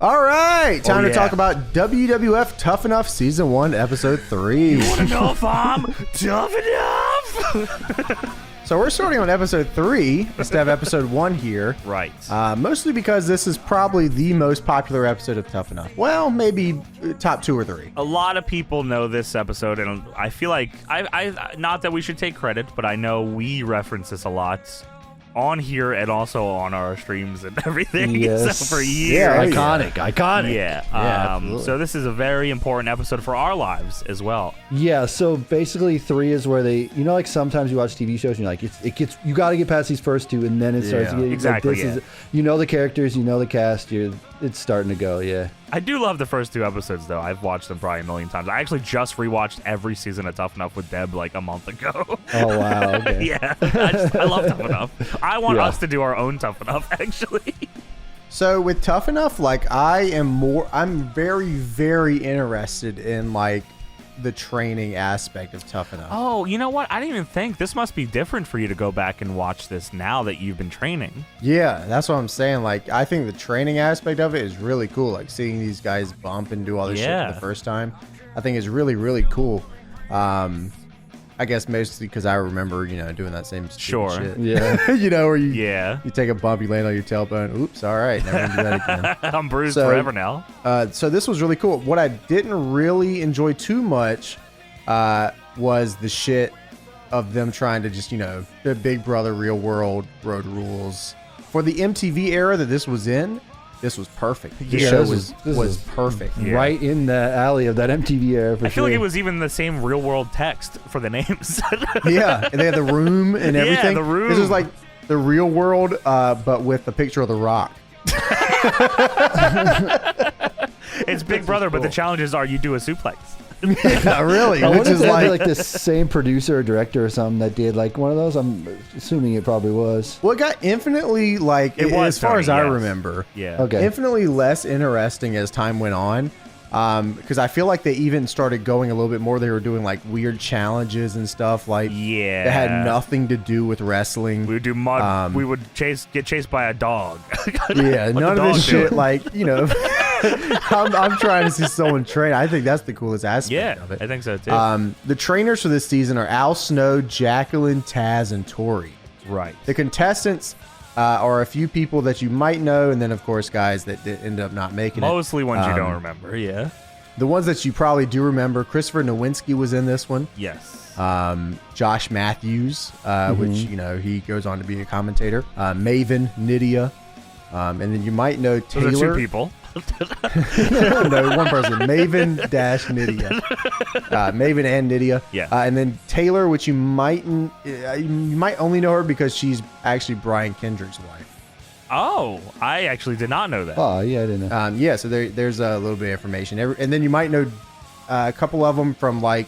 All right, time to talk about WWF Tough Enough Season 1, Episode 3. You want to know if I'm tough enough? So we're starting on Episode 3 instead of Episode 1 here. Right. Mostly because this is probably the most popular episode of Tough Enough. Well, maybe top 2 or 3. A lot of people know this episode, and I feel like, I not that we should take credit, but I know we reference this a lot on here and also on our streams and everything. Yes. So for years. Yeah, Iconic. Yeah. So this is a very important episode for our lives as well. Yeah, so basically 3 is where they, you know, like sometimes you watch TV shows and you're like, it gets, you got to get past these first 2 and then it starts to get, exactly, like, this is, you know the characters, you know the cast, it's starting to go, yeah. I do love the first 2 episodes, though. I've watched them probably a million times. I actually just rewatched every season of Tough Enough with Deb like a month ago. Oh, wow, okay. Yeah, I love Tough Enough. I want us to do our own Tough Enough, actually. So with Tough Enough, like I'm very, very interested in like the training aspect of Tough Enough. Oh, you know what? I didn't even think. This must be different for you to go back and watch this now that you've been training. Yeah, that's what I'm saying. Like, I think the training aspect of it is really cool. Like, seeing these guys bump and do all this shit for the first time, I think is really, really cool. I guess mostly because I remember, you know, doing that same shit. Yeah. You know, where you take a bump, you land on your tailbone. Oops, all right, never gonna do that again. I'm bruised forever now. So this was really cool. What I didn't really enjoy too much was the shit of them trying to just, you know, the Big Brother real world road rules. For the MTV era that this was in, this was perfect. The show was perfect. Right in the alley of that MTV era, for I feel like it was even the same real world text for the names. Yeah, and they had the room and everything. Yeah, the room. This is like the real world, but with a picture of The Rock. It's Big Brother, but the challenges are you do a suplex. Yeah, really. I Which wonder if is they had like the same producer or director or something that did like one of those. I'm assuming it probably was. well, it got infinitely like It was as far as Tony, I yes. remember. Yeah. Okay. Infinitely less interesting as time went on. Because I feel like they even started going a little bit more. They were doing like weird challenges and stuff like that had nothing to do with wrestling. We would do mud. We would get chased by a dog. Yeah, Let none the of dog this do shit. it. Like, you know, I'm trying to see someone train. I think that's the coolest aspect of it. I think so too. The trainers for this season are Al Snow, Jacqueline, Taz, and Tori. Right. The contestants are a few people that you might know, and then of course guys that end up not making it. Mostly ones you don't remember. Yeah. The ones that you probably do remember: Christopher Nowinski was in this one. Yes. Josh Matthews, which you know he goes on to be a commentator. Maven, Nydia, and then you might know Taylor. Those are 2 people. No, one person. Maven dash Nydia. Maven and Nydia. Yeah. And then Taylor, which you might only know her because she's actually Brian Kendrick's wife. Oh, I actually did not know that. Oh, yeah, I didn't know. Yeah, so there's a little bit of information. And then you might know a couple of them from like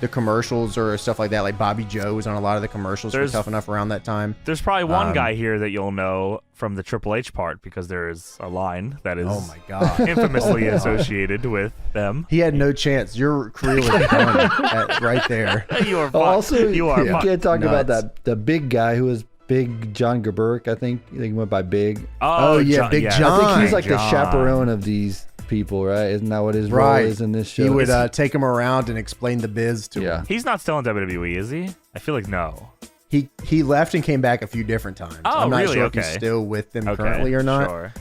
the commercials or stuff like that. Like Bobby Joe was on a lot of the commercials for Tough Enough around that time. There's probably one guy here that you'll know from the Triple H part because there is a line that is Oh my God. infamously associated with them. He had no chance. Your career was done right there. You are fucked. Also, you are you fucked. can't talk about Nuts. the big guy who was Big John Gerberk, I think. I think he went by Big. Oh, yeah, Big John. I think he's like Big the John. chaperone of these people, right? Isn't that what his role Right. is in this show? He would take him around and explain the biz to him. He's not still in WWE, is he? I feel like no. He left and came back a few different times. Oh, I'm not really? sure if Okay. he's still with them Okay, currently or not. Sure.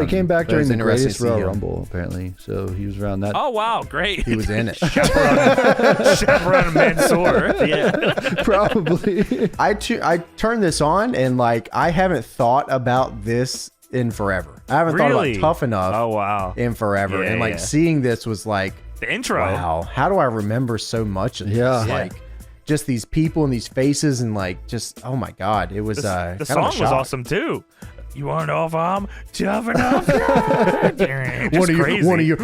he came back but it was during the interesting Greatest to see Royal him. Rumble, apparently. So he was around that. Oh wow, great. He was in it. Chaperone Mansoor. Yeah. Probably. I turned this on and like I haven't thought about this in forever. I haven't thought Really? about Tough Enough Oh wow. in forever. Yeah, And like yeah. seeing this was like, The intro. wow, how do I remember so much of this? Yeah. Like just these people and these faces and like just, oh my God. It was The kind of song a was shock. awesome too. You want to know if I'm tough enough?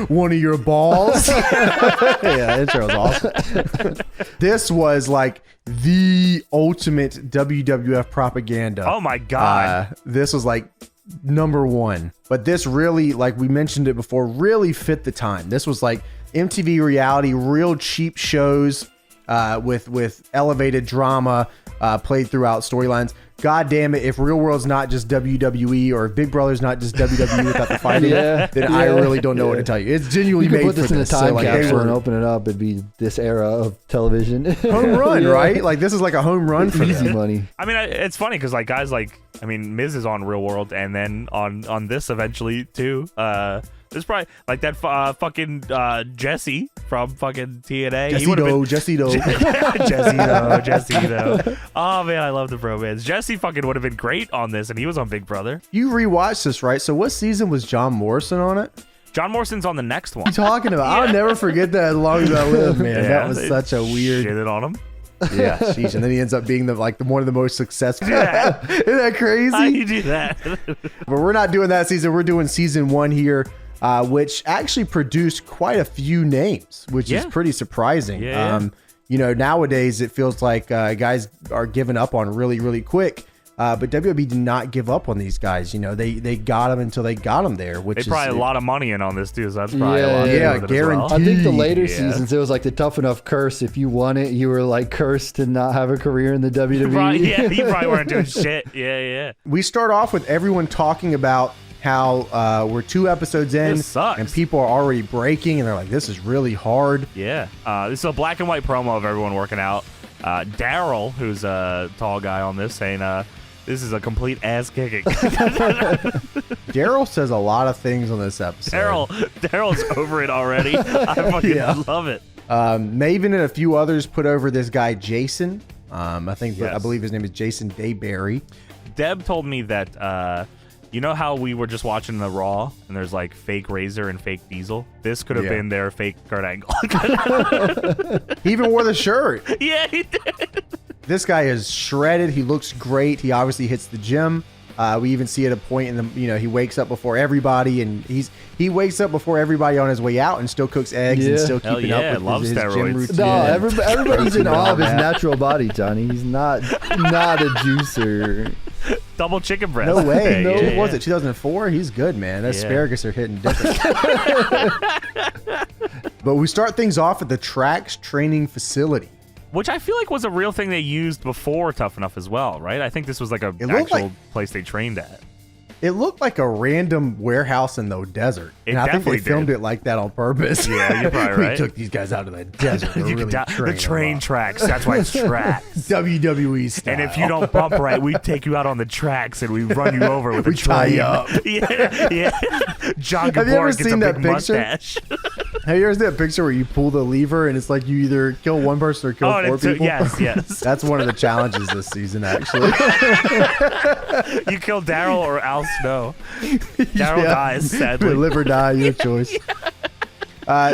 One of your balls. Yeah, that intro was awesome. This was like the ultimate WWF propaganda. Oh my God. This was like number 1. But this really, like we mentioned it before, really fit the time. This was like MTV reality, real cheap shows with elevated drama. played throughout storylines. God damn it, if Real World's not just WWE or if Big Brother's not just WWE without the fighting, then I really don't know what to tell you. It's genuinely You could made put this for in a this. time So, like, capsule and open it up. It'd be this era of television. home run, Yeah. right? Like this is like a home run for Easy them. money. I mean, it's funny because like guys like Miz is on Real World, and then on this eventually too. There's probably like that fucking Jesse from fucking TNA. Jesse though. Jesse though. Oh man, I love the bromance. Jesse fucking would have been great on this, and he was on Big Brother. You rewatched this, right? So what season was John Morrison on it? John Morrison's on the next one. What are you talking about? I'll never forget that as long as I live, man. Yeah, That was they such a weird. shitted on him. Yeah, sheesh. And then he ends up being one of the most successful. Yeah. Isn't that crazy? How you do that? But we're not doing that season. We're doing season 1 here, which actually produced quite a few names, which is pretty surprising. Yeah. Nowadays it feels like guys are giving up on really, really quick. But WWE did not give up on these guys. They got them until they got them there, which They is probably a lot of money in on this too, so that's probably a lot. Yeah, to do with it as well. guaranteed. I think the later Yeah. seasons, it was like the Tough Enough curse. If you won it, you were like cursed to not have a career in the WWE. Yeah, you probably weren't doing shit. Yeah. We start off with everyone talking about how we're 2 episodes in This sucks. and people are already breaking and they're like, this is really hard. Yeah. This is a black and white promo of everyone working out. Daryl, who's a tall guy on this, saying, this is a complete ass kicking. Daryl says a lot of things on this episode. Daryl's over it already. I fucking love it. Maven and a few others put over this guy, Jason. I Yes. believe his name is Jason Dayberry. Deb told me that, you know how we were just watching the Raw and there's like fake Razor and fake Diesel? This could have been their fake Kurt Angle. He even wore the shirt. Yeah, he did. This guy is shredded. He looks great. He obviously hits the gym. We even see at a point in the, he wakes up before everybody, and he wakes up before everybody on his way out, and still cooks eggs and still Hell keeping yeah, up with loves his gym steroids. routine. No, everybody's in awe of his Yeah. natural body, Johnny. He's not a juicer. Double chicken breast. No way. Yeah, What yeah. was it? 2004? He's good, man. Asparagus are hitting different. But we start things off at the Tracks training facility. Which I feel like was a real thing they used before Tough Enough as well, right? I think this was like a looked actual like- place they trained at. It looked like a random warehouse in the desert. It And I think they definitely filmed did. it like that on purpose. Yeah, you're probably We right. took these guys out to the desert. To You really could train the train them up. tracks. That's why it's tracks. WWE style. And if you don't bump right, we take you out on the tracks and we run you over with a We tie train. you up. Yeah. John Have you ever Gabor gets a seen big that picture? mustache. Have you ever seen that picture where you pull the lever and it's like you either kill one person or kill Oh, and 4 it's people? yes. That's one of the challenges this season, actually. You kill Daryl or Al Snow. Daryl dies, sadly. Live or die, your choice.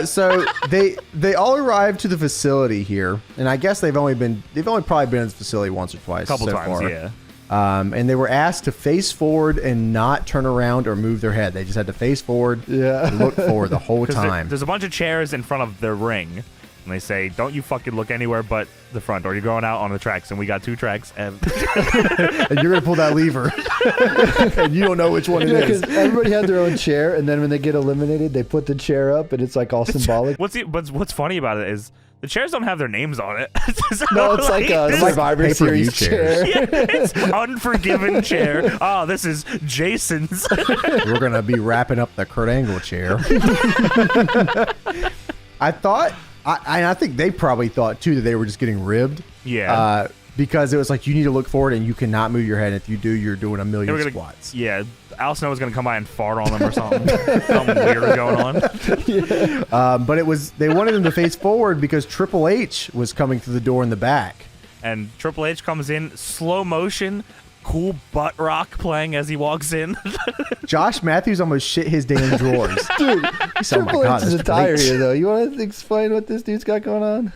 So they all arrived to the facility here, and I guess they've only probably been in the facility once or twice. Couple so times, far. yeah. And they were asked to face forward and not turn around or move their head. They just had to face forward, and look forward the whole 'Cause time. there's a bunch of chairs in front of their ring, and they say, "Don't you fucking look anywhere but the front, or you're going out on the tracks." And we got 2 tracks, and And you're gonna pull that lever, and you don't know which one it is. Because everybody had their own chair, and then when they get eliminated, they put the chair up, and it's like all symbolic. what's funny about it is the chairs don't have their names on it. So, No, it's like a this- Survivor pay-per-view Series chair. yeah, it's Unforgiven chair. Oh, this is Jason's. We're gonna be wrapping up the Kurt Angle chair. I think they probably thought too that they were just getting ribbed. Yeah. Because it was like you need to look forward and you cannot move your head. If you do, you're doing a They million were gonna, squats. Yeah, Al Snow was gonna come by and fart on them or something. Something weird going on. But they wanted them to face forward because Triple H was coming through the door in the back. And Triple H comes in, slow motion, cool butt rock playing as he walks in. Josh Matthews almost shit his damn drawers. Dude, He said, "Oh my Triple God, H is that's attire great." here, though. You want to explain what this dude's got going on?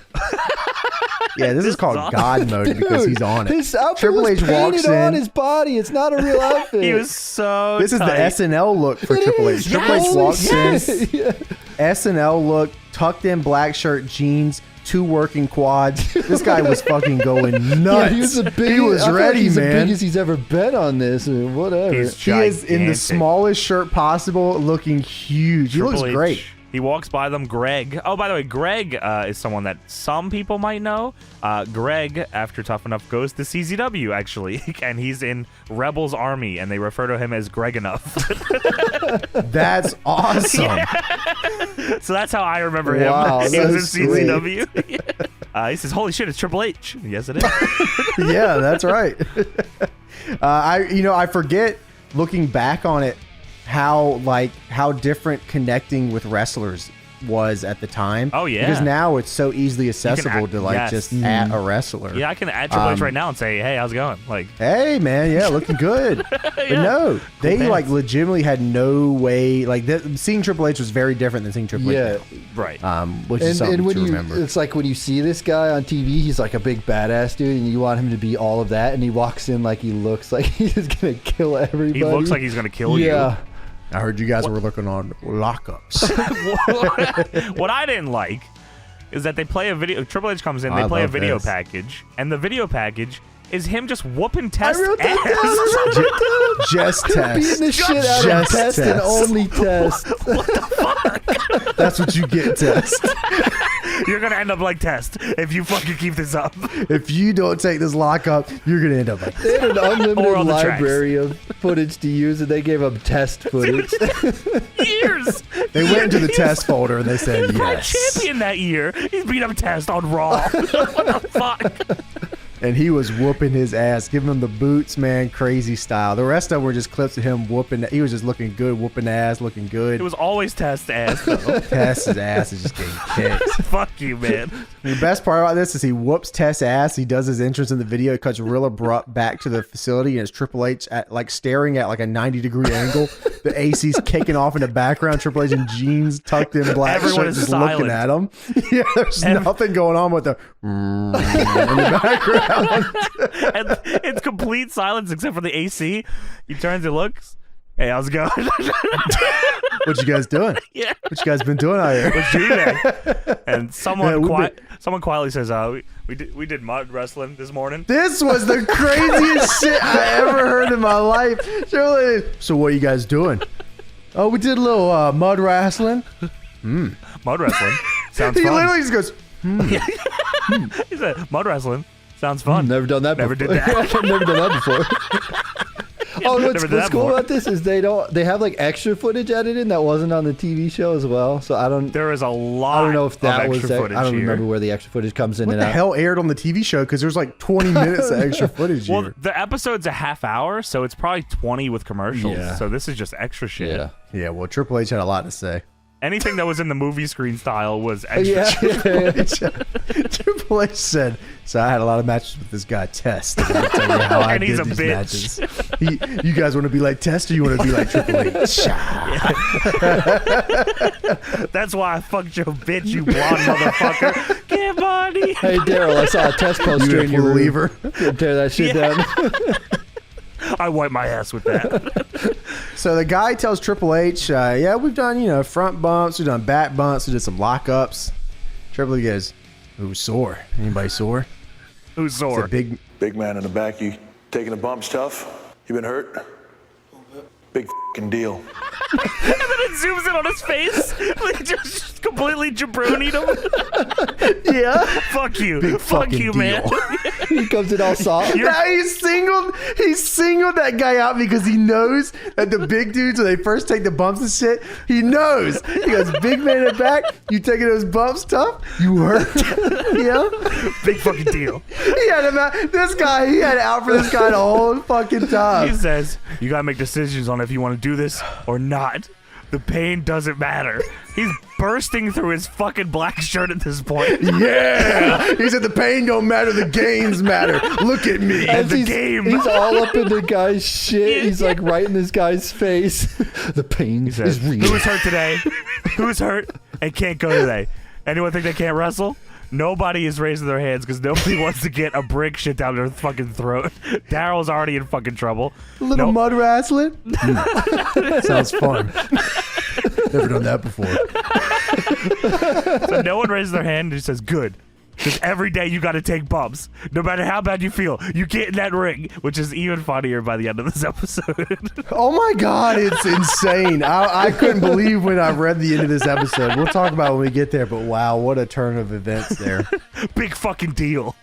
Yeah, this is called awesome. God mode because Dude, he's on it. His outfit Triple was H walks painted on in. his body. It's not a real outfit. He was so This is the tight. SNL look for It Triple is. H. Triple H Yes. walks Yes. in, Yeah. SNL look, tucked in black shirt, jeans, 2 working quads. This guy was fucking going nuts. Yeah, he was the biggest. He was I feel like ready, he's the man. biggest he's ever been on this. Whatever. He's He is in the gigantic. smallest shirt possible, looking huge. He Triple looks H great. He walks by them. Greg. Oh, by the way, Greg is someone that some people might know. Greg, after Tough Enough, goes to CZW, actually. And he's in Rebels Army, and they refer to him as Greg Enough. That's awesome. Yeah. So that's how I remember him. Wow, He was in that's CZW. He says, holy shit, it's Triple H. Yes, it is. Yeah, that's right. I forget, looking back on it, how different connecting with wrestlers was at the time. Oh, yeah. Because now it's so easily accessible to yes. just at a wrestler. Yeah, I can add Triple H right now and say, hey, how's it going? Like, hey man, yeah, looking good. But no, they pants. like legitimately had no way. Like seeing Triple H was very different than seeing Triple H. Yeah. right. Which is something when to remember. It's like when you see this guy on TV, he's like a big badass dude, and you want him to be all of that, and he walks in like he looks like he's gonna kill everybody. He looks like he's going to kill you. Yeah. I heard you guys were looking on lockups. What I didn't like is that they play a video. Triple H comes in, I they play a love video this. package, and the video package is him just whooping Test wrote that ass. Just Beating test. the shit out of Just Test and Test. only Test. That's what you get, Test. You're gonna end up like Test if you fucking keep this up. If you don't take this lockup, you're gonna end up like They had an Or unlimited on the library of footage to use, and they gave him Test footage. Years. They went into the test folder and they said He was yes. champion that year. He's beat up Test on Raw. What the fuck? And he was whooping his ass, giving him the boots, man, crazy style. The rest of them were just clips of him whooping. He was just looking good, whooping ass, looking good. It was always Test ass, though. Test's ass is just getting kicked. Fuck you, man. The best part about this is he whoops Test's ass. He does his entrance in the video. It cuts real abrupt back to the facility, and it's Triple H at like staring at like a 90-degree angle. The AC's kicking off in the background. Triple H in jeans, tucked in black Everyone shirt, is just silent. looking at him. Yeah, there's nothing going on with the in the background. And it's complete silence except for the AC. He turns and looks. Hey, how's it going? What you guys doing? Yeah. What you guys been doing out here? What's you doing? And someone Yeah, we've someone quietly says, we did mud wrestling this morning. This was the craziest shit I ever heard in my life. Surely. So what are you guys doing? Oh, we did a little mud wrestling. Mud wrestling. Sounds He fun. literally just goes, He said, mud wrestling. Sounds fun. Never done that Never before. did that. Never done that before. Oh, Never what's did that cool before. about this is they have like extra footage edited that wasn't on the TV show as well. So I don't There is a lot I don't know if that of was extra footage I don't here. remember where the extra footage comes in what and the out. hell aired on the TV show? Because there's like 20 minutes of extra footage Well, here. the episode's a half hour, so it's probably 20 with commercials. Yeah. So this is just extra shit. Yeah. Yeah, well, Triple H had a lot to say. Anything that was in the movie screen style was extra Yeah. shit. Triple H said, so I had a lot of matches with this guy, Test. And I'll tell you how I And he's did a these bitch. matches. You guys want to be like Test or you want to be like Triple H? That's why I fucked your bitch, you blonde motherfucker. Get money. Hey Daryl, I saw a test poster You in your room. believer. Tear that shit Yeah. down. I wipe my ass with that. So the guy tells Triple H, yeah, we've done, front bumps, we've done back bumps, we did some lockups. Triple H goes, who's sore? Anybody sore? Who's It's sore? a big, Big man in the back, you taking the bumps tough? You been hurt? Big f***ing deal. And then it zooms in on his face. Like just completely jabronied him. yeah. Fuck you. Big Fuck fucking you, man. deal. He comes in all soft. Now he singled that guy out because he knows that the big dudes, when they first take the bumps and shit, he knows. He goes, big man in the back, you taking those bumps tough? You hurt. Big fucking deal. He had him out. He had it out for this guy the whole fucking He time. says, you gotta make decisions on if you want to do this or not. The pain doesn't matter. He's bursting through his fucking black shirt at this point. Yeah. He said the pain don't matter, the games matter. Look at me. As the he's, game. he's all up in the guy's shit. He's Yeah. like right in this guy's face. The pain He says, is real. who's hurt today? Who's hurt and can't go today? Anyone think they can't wrestle? Nobody is raising their hands because nobody wants to get a brick shit down their fucking throat. Daryl's already in fucking trouble. Little Nope. mud wrestling. Sounds fun. Never done that before. So no one raises their hand and he says, good. Because every day you got to take bumps. No matter how bad you feel, you get in that ring, which is even funnier by the end of this episode. Oh my God, it's insane. I couldn't believe when I read the end of this episode. We'll talk about it when we get there, but wow, what a turn of events there. Big fucking deal.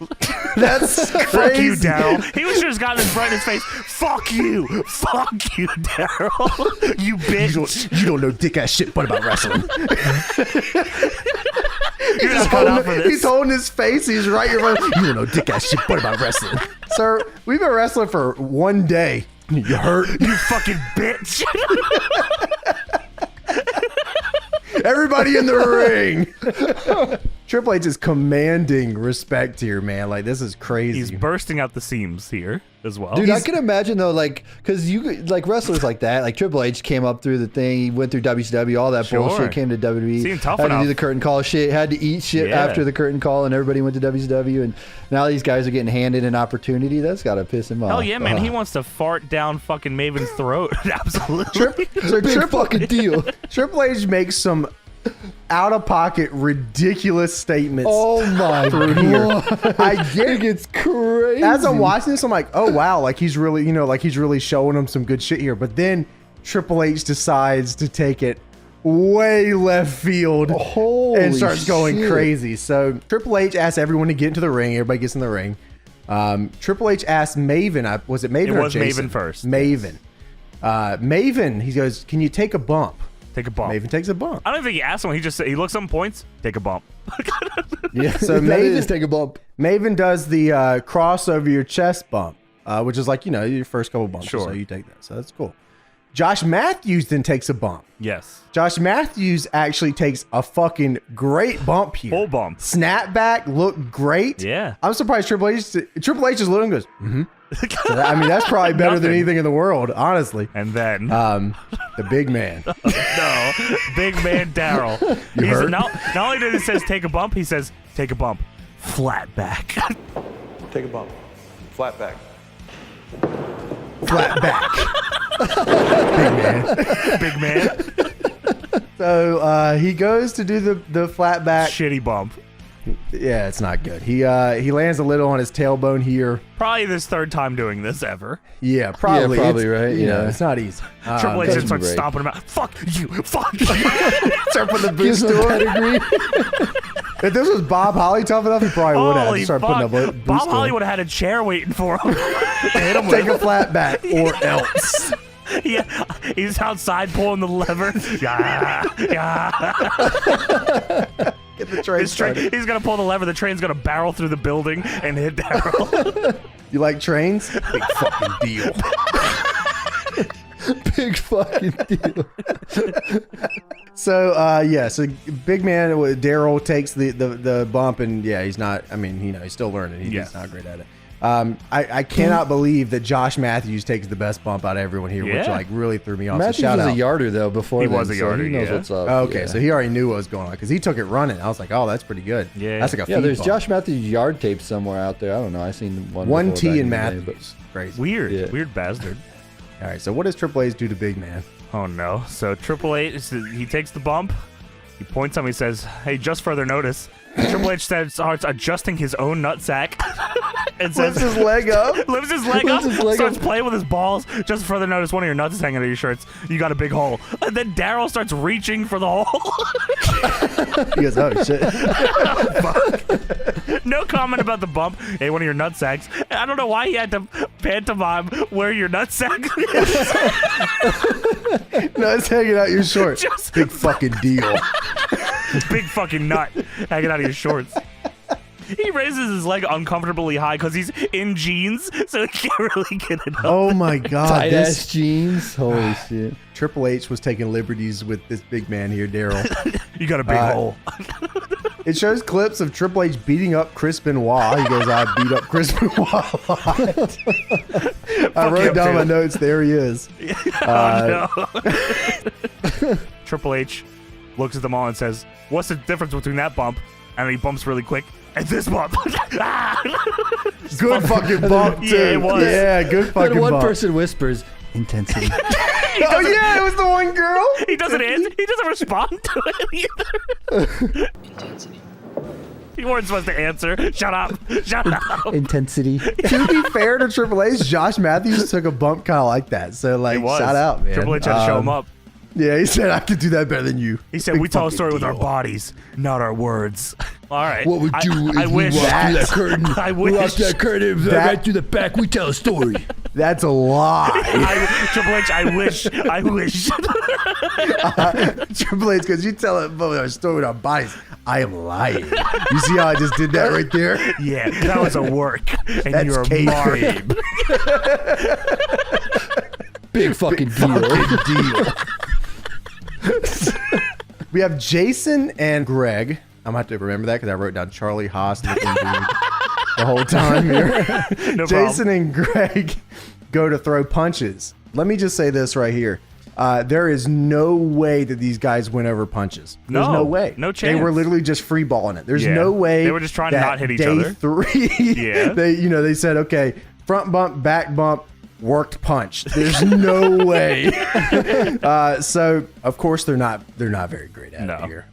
That's crazy. Fuck you, Daryl. He should have just gotten his right in his face. Fuck you. Fuck you, Daryl. You bitch. You don't know dick ass shit but about wrestling. You're not cut out for this. He's holding his face. He's right in front. You don't know dick ass shit but about wrestling. Sir, we've been wrestling for 1 day. You hurt? You fucking bitch. Everybody in the ring. Triple H is commanding respect here, man. Like, this is crazy. He's bursting out the seams here as well. Dude, I can imagine though, like, because you like wrestlers like that, like Triple H came up through the thing, he went through WCW, all that Sure. bullshit, came to WWE, Seemed tough had enough. to do the curtain call shit, had to eat shit Yeah. after the curtain call, and everybody went to WCW, and now these guys are getting handed an opportunity. That's gotta piss him off. Hell yeah, man. He wants to fart down fucking Maven's throat. Absolutely. So big fucking deal. Triple H makes some out-of-pocket, ridiculous statements. Oh my through here. god, I get it's crazy. As I'm watching this, I'm like, oh wow, like he's really, like he's really showing him some good shit here. But then Triple H decides to take it way left field Holy and starts going shit. crazy. So Triple H asks everyone to get into the ring. Everybody gets in the ring. Triple H asked Maven, was it Maven It or was Jason? Maven first. Maven. Maven, he goes, can you take a bump? Take a bump. Maven takes a bump. I don't think he asked him. He just he looks up points. Take a bump. Yeah, So that Maven- is take a bump. Maven does the cross over your chest bump, which is like, your first couple bumps. Sure. So you take that. So that's cool. Josh Matthews then takes a bump. Yes. Josh Matthews actually takes a fucking great bump here. Full bump. Snapback looked great. Yeah. I'm surprised Triple H just looking and goes, mm-hmm. So that's probably better than Nothing. anything in the world, honestly. And then The big man. no, big man Daryl. You heard? Not only did it says take a bump, he says take a bump, flat back. Take a bump. Flat back. Flat back. Big man. So he goes to do the flat back. Shitty bump. Yeah, it's not good. He lands a little on his tailbone here. Probably this third time doing this ever. Yeah, probably. Yeah, probably, It's- right? Yeah. It's not easy. Triple H just doesn't starts break. stomping him out. Fuck you. Fuck you. Start putting the boots Gives him to him. pedigree. If this was Bob Holly tough enough, he probably would have. Holy Just start fuck. putting the boots Bob to Holly him. would have had a chair waiting for him. to hit him Take with. a flat back or else. Yeah, he's outside pulling the lever. Yeah, yeah. Get the train started. He's gonna pull the lever. The train's gonna barrel through the building and hit Daryl. You like trains? Big fucking deal. Big fucking deal. So so big man Daryl takes the bump, and yeah, he's not. I mean, he's still learning. He's Yes. not great at it. I cannot believe that Josh Matthews takes the best bump out of everyone here, which Yeah. like really threw me off. Matthews so shout was out. a yarder though before He then, was a so yarder, he knows yeah. what's up. Okay, yeah. so he already knew what was going on because he took it running. I was like, oh, that's pretty good. Yeah. That's like a Yeah, feed there's bump. Josh Matthews yard tape somewhere out there. I don't know. I seen one. One before T back in in the day, Matthews. Crazy. Weird, Yeah. weird bastard. All right, so what does Triple H do to Big Man? Oh no. So Triple H, he takes the bump. He points at him. He says, "Hey, just further notice." Triple H starts adjusting his own nutsack and says, Lifts his leg up. lifts his leg up, Lifts his leg starts up. playing with his balls. Just further notice, one of your nuts is hanging out of your shirts. You got a big hole. And then Daryl starts reaching for the hole. He goes, oh shit. No comment about the bump. Hey, one of your nutsacks. I don't know why he had to pantomime where your nutsack is. No, it's hanging out your shorts. Just- Big fucking deal. Big fucking nut hanging out of your shorts. He raises his leg uncomfortably high because he's in jeans, so he can't really get it up. Oh my god. Tight This ass jeans. Holy shit. Triple H was taking liberties with this big man here, Daryl. You got a big hole. It shows clips of Triple H beating up Chris Benoit. He goes, I beat up Chris Benoit a lot. I wrote him, down too. my notes. There he is. Oh, no. Triple H looks at them all and says, "What's the difference between that bump?" And he bumps really quick. And this bump. Good fucking bump, too. Yeah, it was. Yeah, good fucking Then one bump. person whispers, intensity. Oh, yeah, it was the one girl. He doesn't answer. He doesn't respond to it either. Intensity. You weren't supposed to answer. Shut up. Shut up. Intensity. To be fair to Triple H, Josh Matthews took a bump kind of like that. So, like, shout out, man. Triple H had to show him up. Yeah, he said, I could do that better than you. He said, Big we tell a story fucking with our deal. bodies, not our words. All right. What we do is I we wish walk through that curtain. I We walk wish. through that curtain, right through the back. We tell a story. That's a lie. Triple H, I wish. Triple H, because you tell it about our story with our bodies. I am lying. You see how I just did that right there? Yeah, that was a work. And That's you're kayfabe. Big fucking deal. We have Jason and Greg. I'm going to have to remember that because I wrote down Charlie Haas looking dude the whole time here. No Jason problem. and Greg go to throw punches. Let me just say this right here. There is no way that these guys win over punches. There's no way. No They were chance. literally just free balling it. There's Yeah. no way. They were just trying to that not hit each day other. 3, Yeah. they said, okay, front bump, back bump, worked punch. There's no way. So of course they're not very great at it here.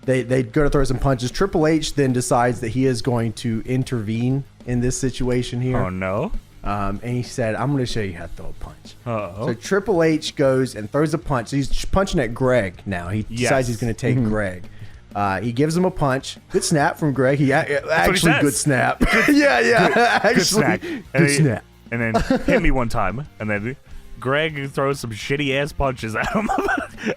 They go to throw some punches. Triple H then decides that he is going to intervene in this situation here. Oh, no. And he said, I'm going to show you how to throw a punch. Uh-oh. So Triple H goes and throws a punch. He's punching at Greg now. He decides he's going to take Greg. He gives him a punch. Good snap from Greg. Actually, good snap. yeah. Actually, Good snack. Good snap. And then hit me one time. And then Greg throws some shitty ass punches at him.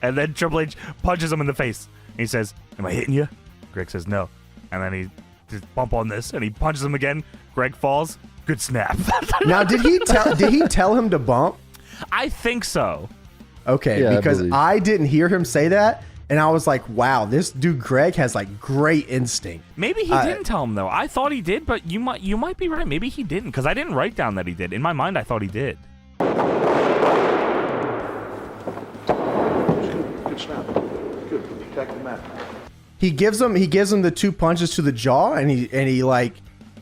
And then Triple H punches him in the face. And he says, am I hitting you? Greg says no. And then he just bump on this and he punches him again. Greg falls. Good snap. Now, did he tell him to bump? I think so. Okay, Yeah, I because believe. I didn't hear him say that. And I was like, wow, this dude Greg has like great instinct. Maybe he didn't tell him though. I thought he did, but you might be right. Maybe he didn't, because I didn't write down that he did. In my mind, I thought he did. Good snap. Good. Attack the mat. He gives him the 2 punches to the jaw, and he like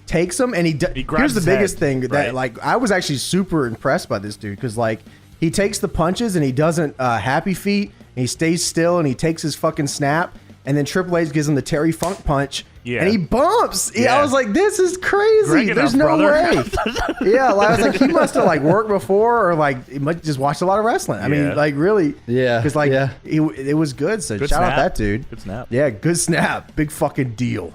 takes them, and He grabs here's the his biggest head, thing that right? like I was actually super impressed by this dude, because like he takes the punches and he doesn't happy feet, and he stays still, and he takes his fucking snap, and then Triple H gives him the Terry Funk punch. Yeah. And he bumps. Yeah. Yeah. I was like, this is crazy. Greg There's enough, no brother. way. Yeah, like, I was like, he must have like worked before, or like he might just watched a lot of wrestling. I mean, Yeah. like really. Yeah, Because like yeah. it was good. So Good shout out snap. that dude. Good snap. Yeah, good snap. Big fucking deal.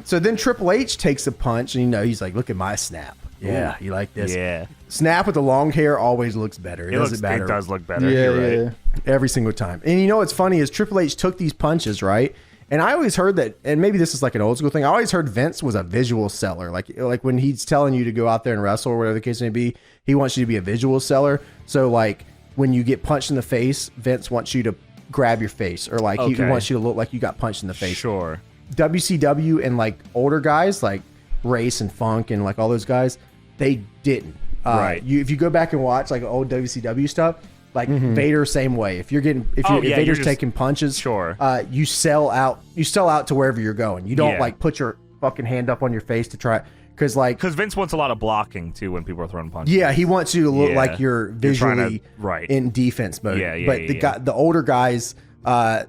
So then Triple H takes a punch, and he's like, look at my snap. Yeah, you like this? Yeah. Snap with the long hair always looks better. It doesn't matter. It does look better. Yeah, You're right. Every single time. And you know what's funny is Triple H took these punches, right? And I always heard that, and maybe this is like an old school thing, I always heard Vince was a visual seller. Like when he's telling you to go out there and wrestle or whatever the case may be, he wants you to be a visual seller. So like when you get punched in the face, Vince wants you to grab your face, or like he Okay. wants you to look like you got punched in the face. Sure. WCW and like older guys like Race and Funk and like all those guys, they didn't. Right. If you go back and watch like old WCW stuff, like Vader, same way. If Vader's just- taking punches, Sure. you sell out to wherever you're going. You don't Yeah. like put your fucking hand up on your face to try, because like Because Vince wants a lot of blocking too when people are throwing punches. yeah, he wants you to look Yeah. like you're You're visually trying to- right. in defense mode. Yeah, yeah, But yeah, the older guys,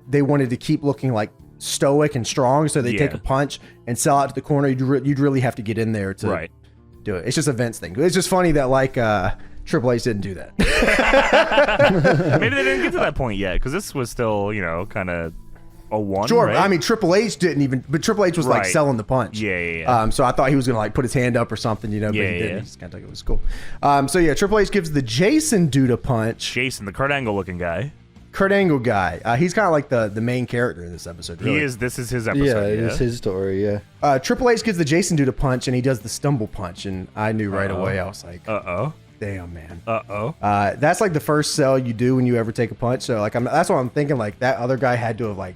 they wanted to keep looking like stoic and strong, so they take Yeah. a punch and sell out to the corner. You'd really have to get in there to Right. do it. It's just a Vince thing. It's just funny that like Triple H didn't do that. Maybe they didn't get to that point yet, because this was still, kind of a one. Sure, right? I mean Triple H didn't even, but Triple H was like Right. selling the punch. Yeah. So I thought he was gonna like put his hand up or something, but he Yeah, didn't. yeah. He just kind of took it. It was cool. So yeah, Triple H gives the Jason dude a punch. Jason, the Kurt Angle looking guy. Kurt Angle guy. He's kind of like the main character in this episode. Really. He is. This is his Yeah, episode. it's his story. Yeah. Triple H gives the Jason dude a punch, and he does the stumble punch, and I knew right away. I was like, Uh-oh. damn, man. Uh-oh. That's like the first sell you do when you ever take a punch. So like, that's what I'm thinking. Like that other guy had to have like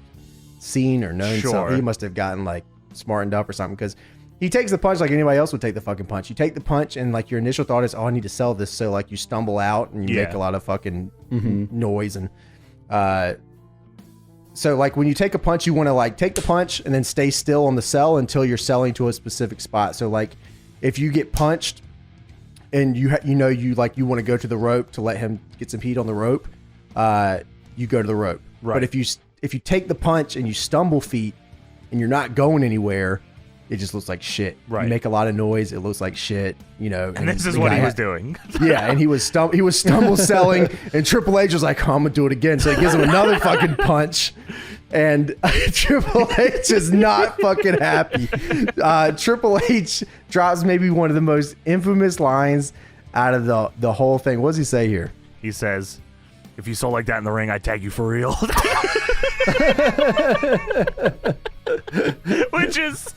seen or known Sure. something. He must have gotten like smartened up or something, because he takes the punch like anybody else would take the fucking punch. You take the punch, and like your initial thought is, oh, I need to sell this. So like you stumble out and you Yeah. make a lot of fucking noise, and so like when you take a punch, you want to like take the punch and then stay still on the cell until you're selling to a specific spot. So like if you get punched and you want to go to the rope to let him get some heat on the rope, you go to the rope. Right. But if you take the punch and you stumble feet and you're not going anywhere, it just looks like shit. Right. You make a lot of noise, it looks like shit, you know. And this is what he was doing. Yeah, and he was stumble selling, and Triple H was like, oh, I'm gonna do it again. So he gives him another fucking punch. And Triple H is not fucking happy. Triple H drops maybe one of the most infamous lines out of the whole thing. What does he say here? He says, if you sold like that in the ring, I'd tag you for real. Which is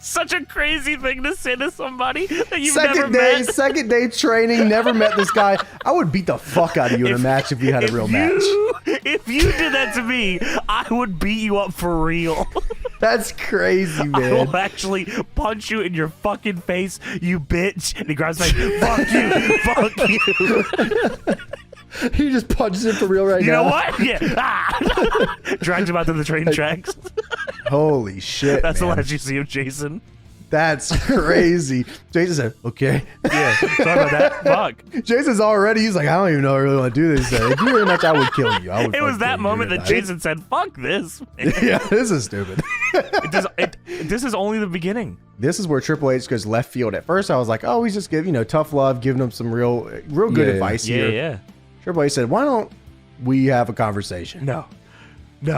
such a crazy thing to say to somebody that you've never met. Second day training, never met this guy. I would beat the fuck out of you in a match if we had a real match. If you did that to me, I would beat you up for real. That's crazy, I man. will actually punch you in your fucking face, you bitch. And he grabs me, fuck you, fuck you. He just punches him for real right now. You know what? Yeah. Ah. Drags him out to the train tracks. Holy shit, That's man. the last you see of Jason. That's crazy. Jason said, okay. Yeah. Sorry about that. Fuck. Jason's already, he's like, I don't even know I really want to do this. He said, if you really much, I would kill you. I would It was fucking that kill you. moment that You're Jason said, fuck this. yeah, this is stupid. This is only the beginning. This is where Triple H goes left field. At first, I was like, oh, he's just giving, tough love, giving him some real good Yeah. advice here. Yeah. Triple H said, why don't we have a conversation? No.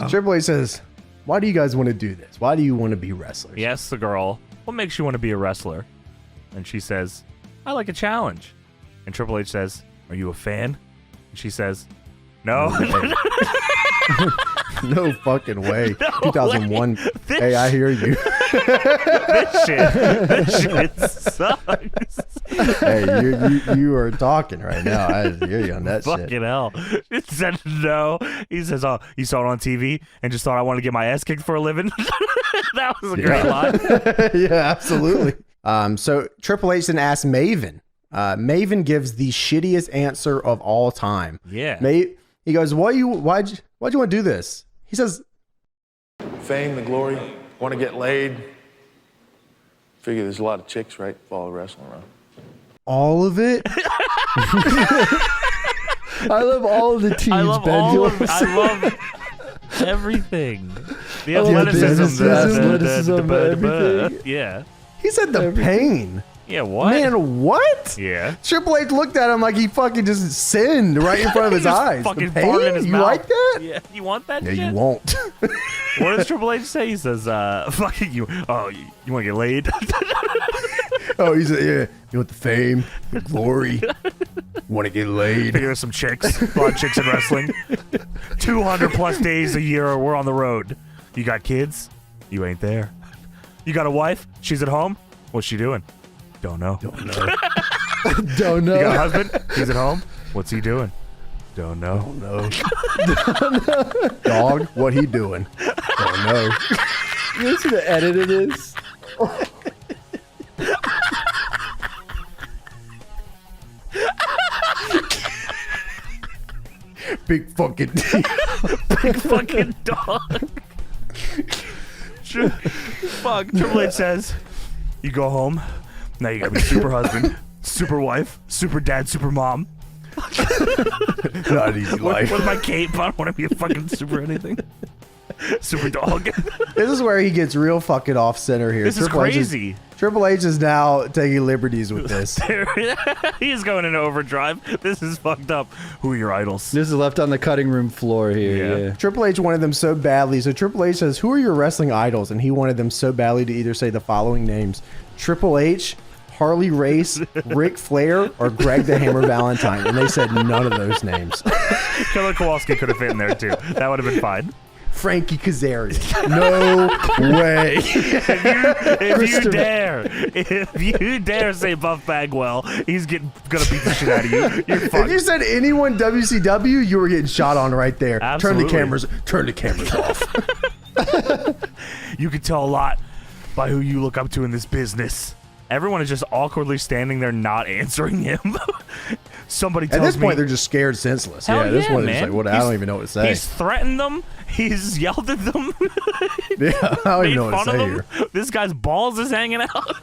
Triple H says, why do you guys want to do this? Why do you want to be wrestlers? He asks the girl, what makes you want to be a wrestler? And she says, I like a challenge. And Triple H says, are you a fan? And she says, no. No fucking way. No 2001. way. Hey, I hear you. This shit sucks. Hey, you are talking right now. I hear you on that shit. Fucking hell. It said no. He says, oh, you saw it on TV and just thought I wanted to get my ass kicked for a living? That was a great line. Yeah, absolutely. So Triple H then asks Maven. Maven gives the shittiest answer of all time. Yeah. He goes, why'd you want to do this? He says, Fame, the glory, want to get laid. Figure there's a lot of chicks, right? Follow wrestling around. all of it. I love all of the teams, I love Ben. all of I love everything. The I love the athleticism. athleticism, everything. Yeah. He said the pain. Yeah, what? Man, what? Yeah. Triple H looked at him like he fucking just sinned right in front of his He just eyes. fucking The farted in his you mouth. like that? Yeah. You want that Yeah, shit? you won't. What does Triple H say? He says, fucking you. Oh, you want to get laid? Oh, he said, yeah. You want the fame, the glory, want to get laid. Figure some chicks. A lot of chicks in wrestling. 200 plus days a year we're on the road. You got kids? You ain't there. You got a wife? She's at home? What's she doing? Don't know. Don't know. Don't know. You got a husband? He's at home? What's he doing? Don't know. Don't know. Dog, what he doing? Don't know. You see the edit of this? Big fucking Big fucking dog. Fuck. Triple H says, you go home. Now you gotta be super husband, super wife, super dad, super mom. not easy life. With my cape, I don't want to be a fucking super anything. Super dog. This is where he gets real fucking off center here. This is crazy. Triple H is now taking liberties with this. He's going into overdrive. This is fucked up. Who are your idols? This is left on the cutting room floor here. Yeah. Yeah. Triple H wanted them so badly. So Triple H says, who are your wrestling idols? And he wanted them so badly to either say the following names: Triple H, Harley Race, Ric Flair, or Greg the Hammer Valentine. And they said none of those names. Killer Kowalski could have fit in there too. That would have been fine. Frankie Kazarian. No way. If you dare say Buff Bagwell, he's gonna beat the shit out of you. You're If fucked. you said anyone WCW, you were getting shot on right there. Absolutely. Turn the cameras off. You can tell a lot by who you look up to in this business. Everyone is just awkwardly standing there, not answering him. Somebody tells At this me. point, they're just scared senseless. Hell At this yeah, point, they're man. just like, what? I don't even know what to say. He's threatened them. He's yelled at them. Yeah, I don't Made even know what fun to say of here. them. This guy's balls is hanging out.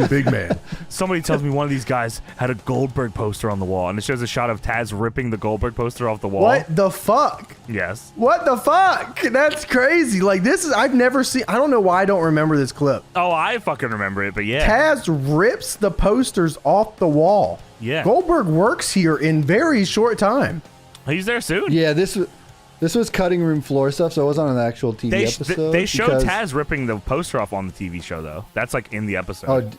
Big man. Somebody tells me one of these guys had a Goldberg poster on the wall, and it shows a shot of Taz ripping the Goldberg poster off the wall. What the fuck? Yes. What the fuck? That's crazy. Like, this is, I've never seen, I don't know why I don't remember this clip. Oh, I fucking remember it, but yeah. Taz rips the posters off the wall. Yeah. Goldberg works here in very short time. He's there soon. Yeah, this was cutting room floor stuff, so it wasn't on the actual TV episode. They showed Taz ripping the poster off on the TV show, though. That's like in the episode.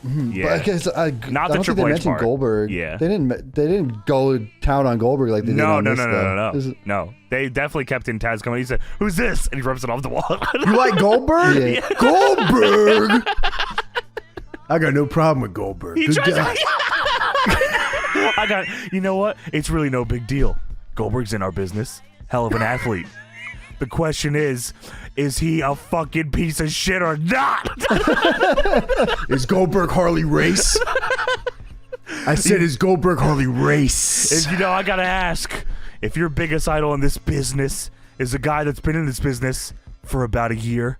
Yeah. But I guess Not I the don't think Triple they H mentioned part. Goldberg. Yeah. They didn't go town on Goldberg like they did on this, though. No. They definitely kept in Taz coming. He said, "Who's this?" And he rips it off the wall. You like Goldberg? Yeah. Goldberg! I got no problem with Goldberg. He Good tries guy. you know what? It's really no big deal. Goldberg's in our business. Hell of an athlete. The question is he a fucking piece of shit or not? Is Goldberg Harley Race? I said, is Goldberg Harley Race? And, I gotta ask, if your biggest idol in this business is a guy that's been in this business for about a year,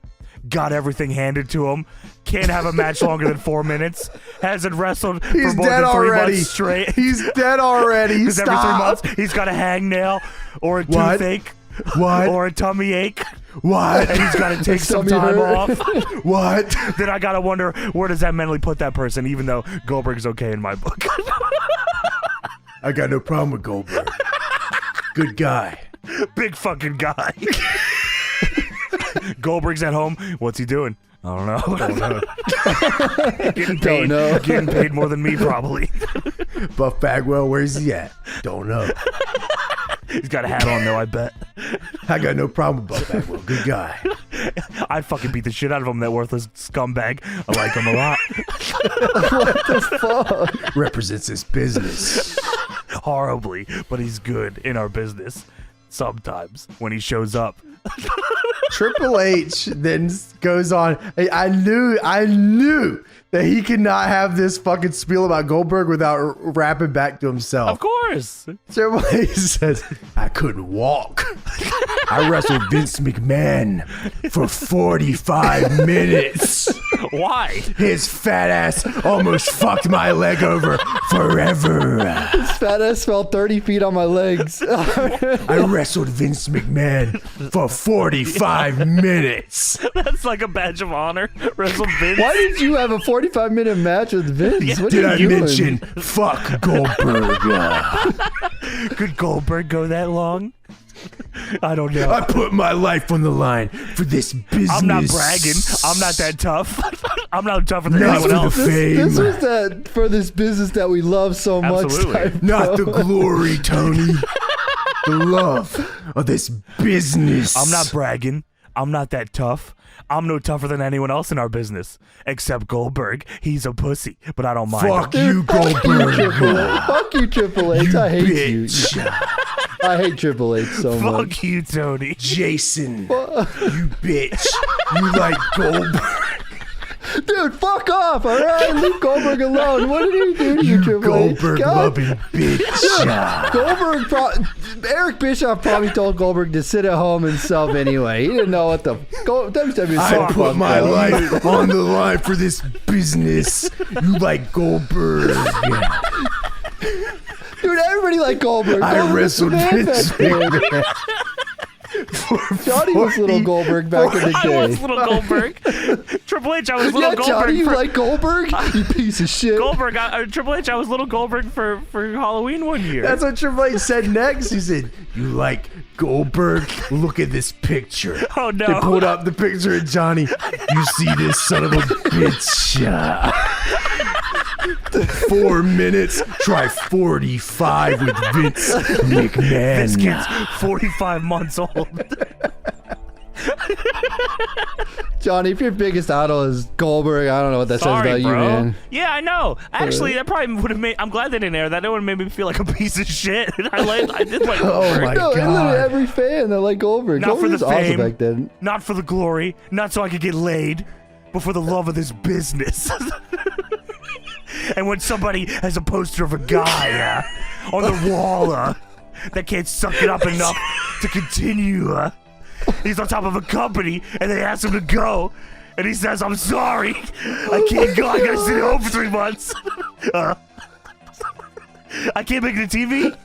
got everything handed to him, can't have a match longer than 4 minutes, hasn't wrestled for more than 3 months straight. He's dead already. Because every 3 Stop. months he's got a hangnail or a What? toothache What? or a tummy ache. What? And he's got to take some Tummy time hurt. off. What? Then I gotta wonder, where does that mentally put that person, even though Goldberg's okay in my book. I got no problem with Goldberg. Good guy. Big fucking guy. Goldberg's at home. What's he doing? I don't know. Getting paid. know. Getting paid more than me, probably. Buff Bagwell, where's he at? Don't know. He's got a hat on, though, I bet. I got no problem with Buff Bagwell. Good guy. I'd fucking beat the shit out of him, that worthless scumbag. I like him a lot. What the fuck? Represents his business. Horribly, but he's good in our business. Sometimes, when he shows up. Triple H then goes on. I knew that he could not have this fucking spiel about Goldberg without rapping back to himself. Of course. Triple H says, I couldn't walk. I wrestled Vince McMahon for 45 minutes. Why? His fat ass almost fucked my leg over forever. This fat ass fell 30 feet on my legs. I wrestled Vince McMahon for 45 minutes. That's like a badge of honor. Wrestle Vince. Why did you have a 45-minute match with Vince? What Did are I you doing? mention fuck Goldberg? Could Goldberg go that long? I don't know. I put my life on the line for this business. I'm not bragging. I'm not that tough. I'm not tougher than Not anyone for the else. fame. This was that for this business that we love so Absolutely. much. Type, Not the bro. glory, Tony. The love of this business. I'm not bragging. I'm not that tough. I'm no tougher than anyone else in our business. Except Goldberg. He's a pussy, but I don't mind. Fuck him. you, Goldberg. Fuck you, Triple H. I hate Bitch. you. I hate Triple H so much. Fuck you, Tony. Jason, you bitch. You like Goldberg. Dude, fuck off, all right? Leave Goldberg alone. What did he do to you, Triple H? Goldberg God. loving bitch. Goldberg, Eric Bischoff probably told Goldberg to sit at home and sub anyway. He didn't know what the WWE. I put my life on the line for this business. You like Goldberg. Dude, everybody liked Goldberg. I Goldberg was the wrestled man Vince back then. McMahon. Johnny was little Goldberg back in the I day. was little Goldberg. Triple H, I was little Yeah, Goldberg. Johnny, you for like Goldberg? You piece of shit. Goldberg. Triple H, I was little Goldberg for Halloween one year. That's what Triple H said next. He said, you like Goldberg? Look at this picture. Oh, no. They pulled up the picture of Johnny. You see this son of a bitch. 4 minutes. Try 45 with Vince McMahon. This kid's 45 months old. Johnny, if your biggest idol is Goldberg, I don't know what that Sorry, says about bro. you, man. Yeah, I know. Actually, that probably would have made. I'm glad they didn't air that. That would have made me feel like a piece of shit. I did like Oh Goldberg. my No, literally God. every fan that liked Goldberg. Not for Goldberg the was awesome fame. back then. Not for the glory. Not so I could get laid, but for the love of this business. And when somebody has a poster of a guy on the wall that can't suck it up enough to continue, he's on top of a company, and they ask him to go. And he says, I'm sorry. I can't go. I gotta sit home for 3 months. I can't make it to TV.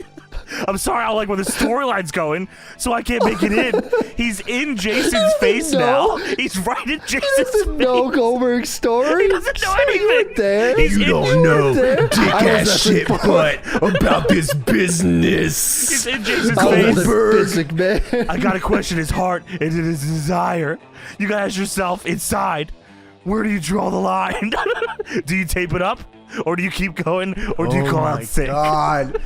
I'm sorry, I don't like where the storyline's going, so I can't make it in. He's in Jason's face now. He's right in Jason's face. No Goldberg story. He doesn't know You were anything. there. He's You in, don't know dick-ass shit butt but about this business. he's in Jason's I was face. a physic man. I gotta question his heart and his desire. You gotta ask yourself inside, where do you draw the line? Do you tape it up? Or do you keep going? Or do you call out sick? God.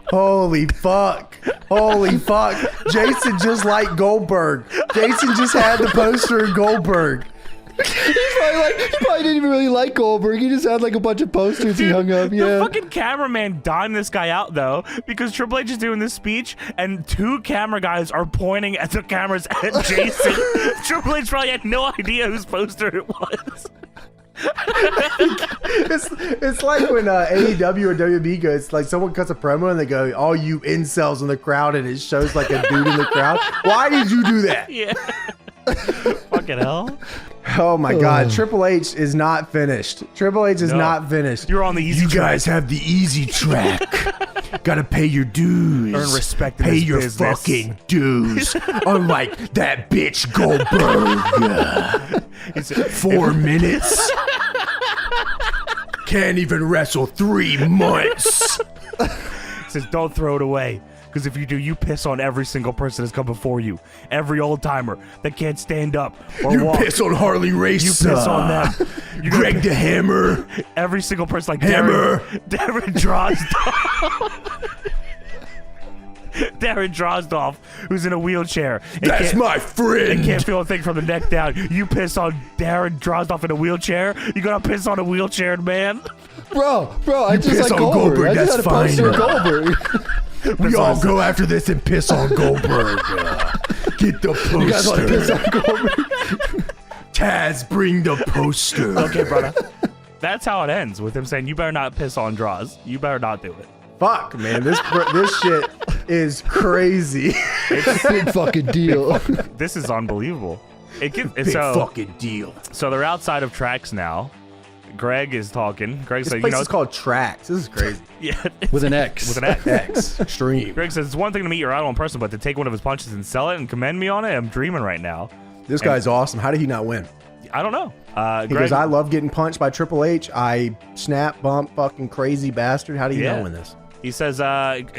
Holy fuck. Holy fuck. Jason just like Goldberg. Jason just had the poster of Goldberg. He probably didn't even really like Goldberg. He just had like a bunch of posters he hung up. The Yeah. fucking cameraman dimed this guy out though, because Triple H is doing this speech and 2 camera guys are pointing at the cameras at Jason. Triple H probably had no idea whose poster it was. It's like when AEW or WB goes, like someone cuts a promo and they go, all you incels in the crowd, and it shows like a dude in the crowd. Why did you do that? Yeah. Fucking hell. Oh my God. Triple H is not finished. Triple H is No. not finished. You're on the easy You track. guys have the easy track. Gotta pay your dues. Earn respect in Pay this your business. fucking dues. Unlike that bitch Goldberg. He said, 4 minutes. Can't even wrestle 3 months. he says, don't throw it away. Because if you do, you piss on every single person that's come before you. Every old timer that can't stand up or You walk. piss on Harley Race. You piss on them. You Greg the Hammer. Every single person like Hammer. Darren Drozdov. Darren Drozdov, who's in a wheelchair. and That's can't- my friend. and can't feel a thing from the neck down. You piss on Darren Drozdov in a wheelchair. You gonna piss on a wheelchaired man? Bro, I just piss like on Goldberg. I Goldberg, just had a that's poster of fine. Goldberg. We all go after this and piss on Goldberg. Get the You guys want to piss poster. on Goldberg? Taz, bring the poster. Okay, brother. That's how it ends, with him saying, you better not piss on Droz. You better not do it. Fuck, man. This shit is crazy. It's a big fucking deal. This is unbelievable. Big So fucking deal. they're outside of tracks now. Greg is talking. Greg This said, place you know, is called Tracks. This is crazy. yeah, With an X. with an X. X. Extreme. Greg says, it's one thing to meet your idol in person, but to take one of his punches and sell it and commend me on it, I'm dreaming right now. This guy's awesome. How did he not win? I don't know. He Greg, goes, I love getting punched by Triple H. I snap, bump, fucking crazy bastard. How do you Yeah. not win this? He says,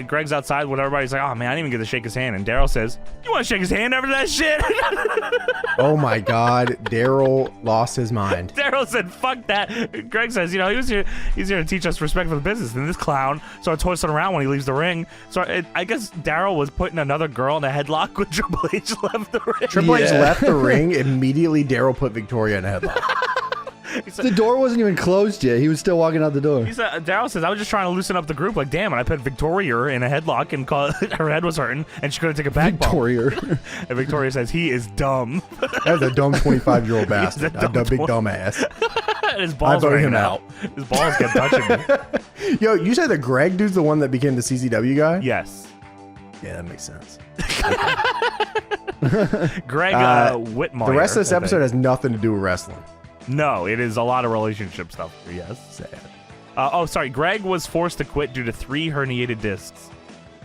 Greg's outside when everybody's like, oh man, I didn't even get to shake his hand. And Daryl says, you want to shake his hand after that shit? Oh my God. Daryl lost his mind. Daryl said, fuck that. Greg says, you know, he's here to teach us respect for the business. And this clown starts hoisting around when he leaves the ring. So I guess Daryl was putting another girl in a headlock when Triple H left the ring. Triple H Yeah. left the ring. Immediately, Daryl put Victoria in a headlock. The door wasn't even closed yet. He was still walking out the door. Daryl says, I was just trying to loosen up the group. Like, damn, and I put Victoria in a headlock and her head was hurting and she couldn't take a back bump. Victoria. And Victoria says, he is dumb. That was a dumb 25-year-old bastard. He's a A dumb big 20 dumbass. And his balls vote are him hanging out. His balls kept touching me. Yo, you said that Greg dude's the one that became the CZW guy? Yes. Yeah, that makes sense. Greg Whitmire. The rest of this I think. episode has nothing to do with wrestling. No, it is a lot of relationship stuff. Yes. Sad. Sorry. Greg was forced to quit due to 3 herniated discs.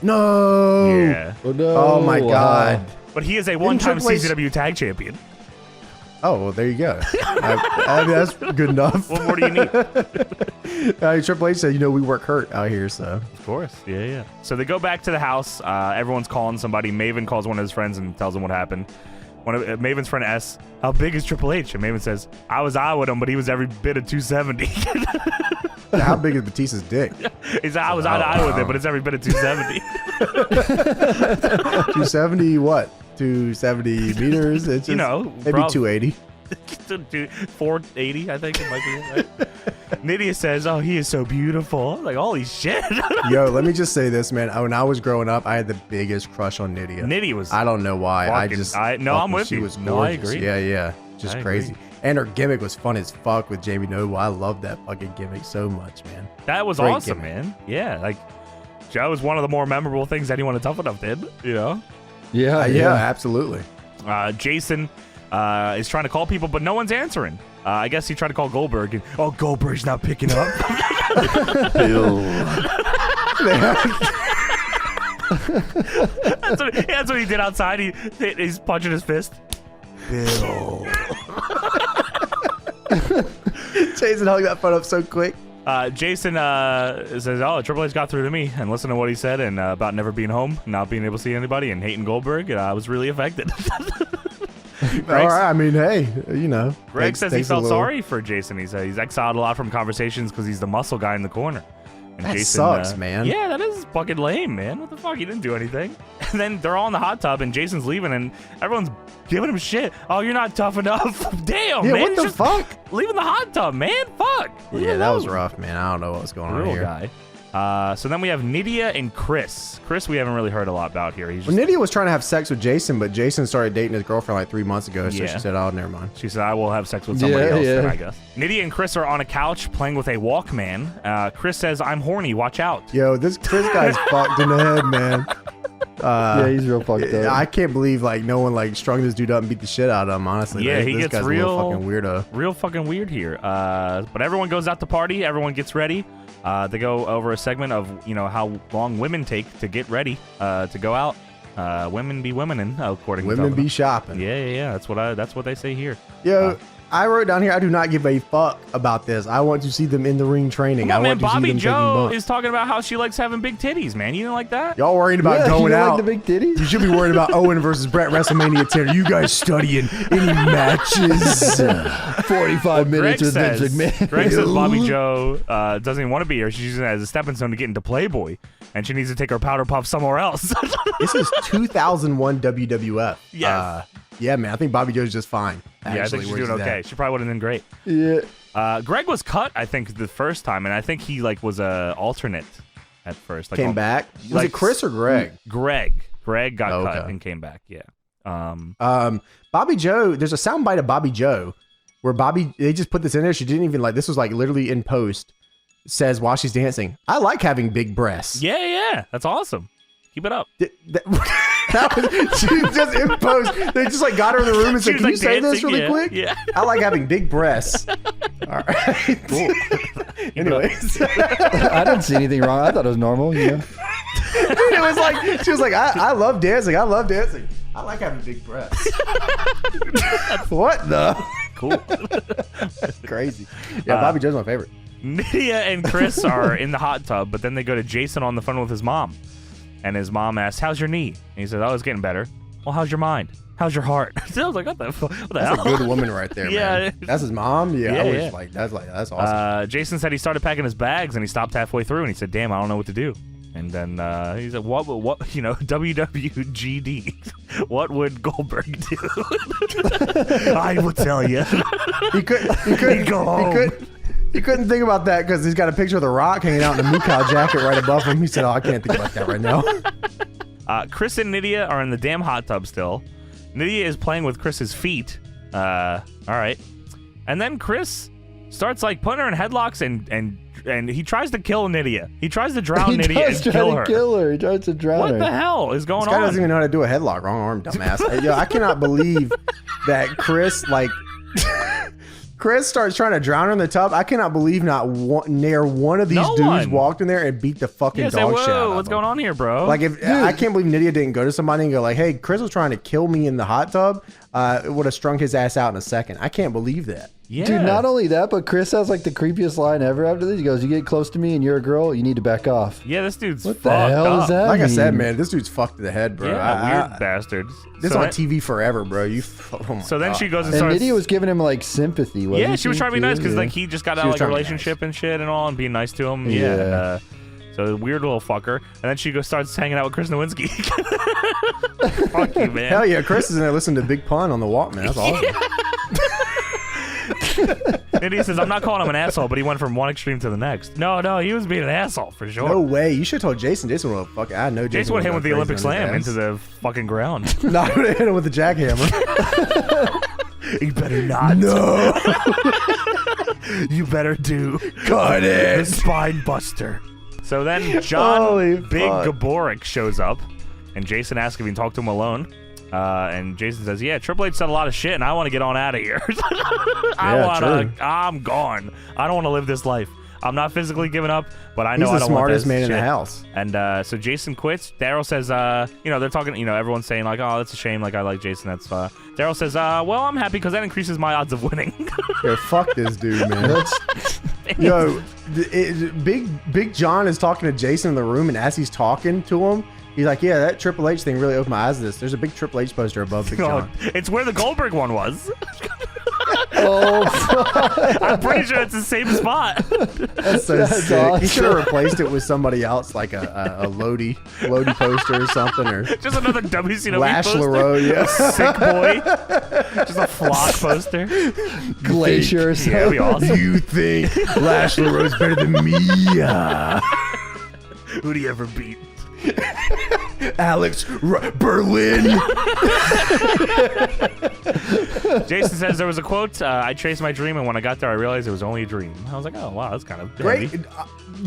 No. Yeah. Oh, no. Oh my God. But he is a one-time Triple H- CZW tag champion. Oh, well, there you go. I mean, that's good enough. What more do you need? Triple H said, you know, we work hurt out here, so. Of course. Yeah. So they go back to the house. Everyone's calling somebody. Maven calls one of his friends and tells him what happened. One of Maven's friend asks, how big is Triple H? And Maven says, I was with him, but he was every bit of 270. How big is Batista's dick? He said, I was with him, but it's every bit of 270. 270 what? 270 meters? It's just You know, maybe prob- 280. 480, I think it might be. Right? Nydia says, oh, he is so beautiful. I'm like, holy shit. Yo, let me just say this, man. When I was growing up, I had the biggest crush on Nydia. Nydia was I don't know why. I'm with she you. was No, I gorgeous. agree. Yeah. Just I crazy. agree. And her gimmick was fun as fuck with Jamie Noble. I love that fucking gimmick so much, man. That was Great awesome, gimmick. man. Yeah, like, that was one of the more memorable things anyone at Tough Enough did, you know? Yeah, Yeah, absolutely. Jason is trying to call people, but no one's answering. I guess he tried to call Goldberg, and Goldberg's not picking up. Bill. That's what he did outside. He's punching his fist. Bill. Jason hung that phone up so quick. Jason says, Triple H got through to me, and listen to what he said and about never being home, not being able to see anybody, and hating Goldberg, and I was really affected. All right, I mean, hey, you know. Greg says he felt sorry for Jason. He said he's exiled a lot from conversations because he's the muscle guy in the corner. And that Jason, sucks, man. Yeah, that is fucking lame, man. What the fuck? He didn't do anything. And then they're all in the hot tub, and Jason's leaving, and everyone's giving him shit. Oh, you're not tough enough. Damn, yeah, man. what the fuck? Leaving the hot tub, man. Fuck. Yeah, that was rough, man. I don't know what's going on here. Guy. So then we have Nydia and Chris. Chris, we haven't really heard a lot about here. He's just, Nydia was trying to have sex with Jason, but Jason started dating his girlfriend like 3 months ago, so she said, oh, never mind. She said, I will have sex with somebody else then, I guess. Nydia and Chris are on a couch playing with a Walkman. Chris says, I'm horny, watch out. Yo, this Chris guy's fucked in the head, man. Yeah, he's real fucked up. I can't believe like no one like strung this dude up and beat the shit out of him, honestly. Yeah, this he gets guy's real a fucking weirdo. Real fucking weird here. But everyone goes out to party, everyone gets ready. They go over a segment of, you know, how long women take to get ready to go out. Women be women, according to women be shopping. Yeah. That's what they say here. Yo, I wrote down here, I do not give a fuck about this. I want to see them in the ring training. Come on, I want man, to Bobby see them Joe taking is talking about how she likes having big titties, man. You didn't like that? Y'all worried about going out. Like the big titties? You should be worried about Owen versus Brett WrestleMania 10. Are you guys studying any matches? 45 minutes with Vince McMahon. Greg says Bobby Joe doesn't even want to be here. She's using it as a stepping stone to get into Playboy, and she needs to take her powder puff somewhere else. This is 2001 WWF. Yes. Yeah, man. I think Bobby Joe's just fine. Yeah, I think she's doing okay. She probably would have been great. Yeah. Greg was cut, I think, the first time, and I think he like was a alternate at first. Like, came back. Was it Chris or Greg? Greg got cut and came back. Yeah. Bobby Joe. There's a soundbite of Bobby Joe where they just put this in there. She didn't even like. This was like literally in post. Says while she's dancing, I like having big breasts. Yeah. That's awesome. Keep it up. That was, she just in post. They just like got her in the room and said, "Can you say this really quick?" Yeah. I like having big breasts. All right. Cool. Anyways, I didn't see anything wrong. I thought it was normal. You know? Dude, it was like she was like, I love dancing. I love dancing. I like having big breasts. What the? Cool. Crazy. Yeah, Bobby Joe's my favorite. Nydia and Chris are in the hot tub, but then they go to Jason on the phone with his mom. And his mom asks, how's your knee? And he says, oh, it's getting better. Well, how's your mind? How's your heart? So I was like, what the hell? That's a good woman right there, man. That's his mom? Yeah, I was like, that's awesome. Jason said he started packing his bags, and he stopped halfway through, and he said, damn, I don't know what to do. And then he said, what, you know, WWGD, what would Goldberg do? I will tell you. He couldn't go home. He couldn't think about that because he's got a picture of The Rock hanging out in a Mukau jacket right above him. He said, oh, I can't think about that right now. Chris and Nydia are in the damn hot tub still. Nydia is playing with Chris's feet. All right. And then Chris starts like putting her in headlocks and he tries to kill Nydia. He tries to drown Nydia and kill her. He tries to drown her. What the hell is going on? This guy doesn't even know how to do a headlock. Wrong arm, dumbass. Yo, I cannot believe that Chris starts trying to drown her in the tub. I cannot believe not one of these dudes walked in there and beat the fucking dog shit out of him. What's going on here, bro? Like, I can't believe Nydia didn't go to somebody and go like, hey, Chris was trying to kill me in the hot tub. It would have strung his ass out in a second. I can't believe that. Yeah. Dude, not only that, but Chris has like the creepiest line ever after this. He goes, you get close to me and you're a girl, you need to back off. Yeah, this dude's what the hell is that? Like I said, man, this dude's fucked to the head, bro. Yeah, weird bastard. This is on TV forever, bro. So then she goes and starts. starts. Nydia was giving him like sympathy. Wasn't she was trying to be nice because like he just got out of like a relationship and shit and all, and being nice to him. Yeah. So weird little fucker. And then she starts hanging out with Chris Nowinski. Fuck you, man. Hell yeah, Chris is in there listening to Big Pun on the Walkman. That's awesome. And he says, I'm not calling him an asshole, but he went from one extreme to the next. No, he was being an asshole for sure. No way. You should have told Jason. Jason would have fucking. I know Jason would hit him with the Olympic slam into the fucking ground. No, I would have hit him with the jackhammer. You better not. No. You better do. Cut it. The spine buster. So then John Big Gaborik shows up, and Jason asks if he can talk to him alone. And Jason says, yeah, Triple H said a lot of shit, and I want to get on out of here. I'm gone. I don't want to live this life. I'm not physically giving up, but I know I don't want this He's the smartest man in shit. the house. And so Jason quits. Daryl says, they're talking, everyone's saying like, oh, that's a shame. Like, I like Jason. That's Daryl says, well, I'm happy because that increases my odds of winning. Yeah, fuck this dude, man. Yo, Big John is talking to Jason in the room, and as he's talking to him, he's like, yeah, that Triple H thing really opened my eyes to this. There's a big Triple H poster above Big John. It's where the Goldberg one was. Oh, I'm pretty sure it's the same spot. That's so sick. awesome. He should have replaced it with somebody else, like a Lodi poster or something, or Just another WCW Lash poster. LaRoe, yeah. Sick boy. Just a flock poster. Glacier or Yeah, that'd be something. awesome. You think Lash LaRoe's better than me? Who do you ever beat? Alex Berlin. Jason says there was a quote, I chased my dream, and when I got there, I realized it was only a dream. I was like, oh, wow, that's kind of Great. heavy.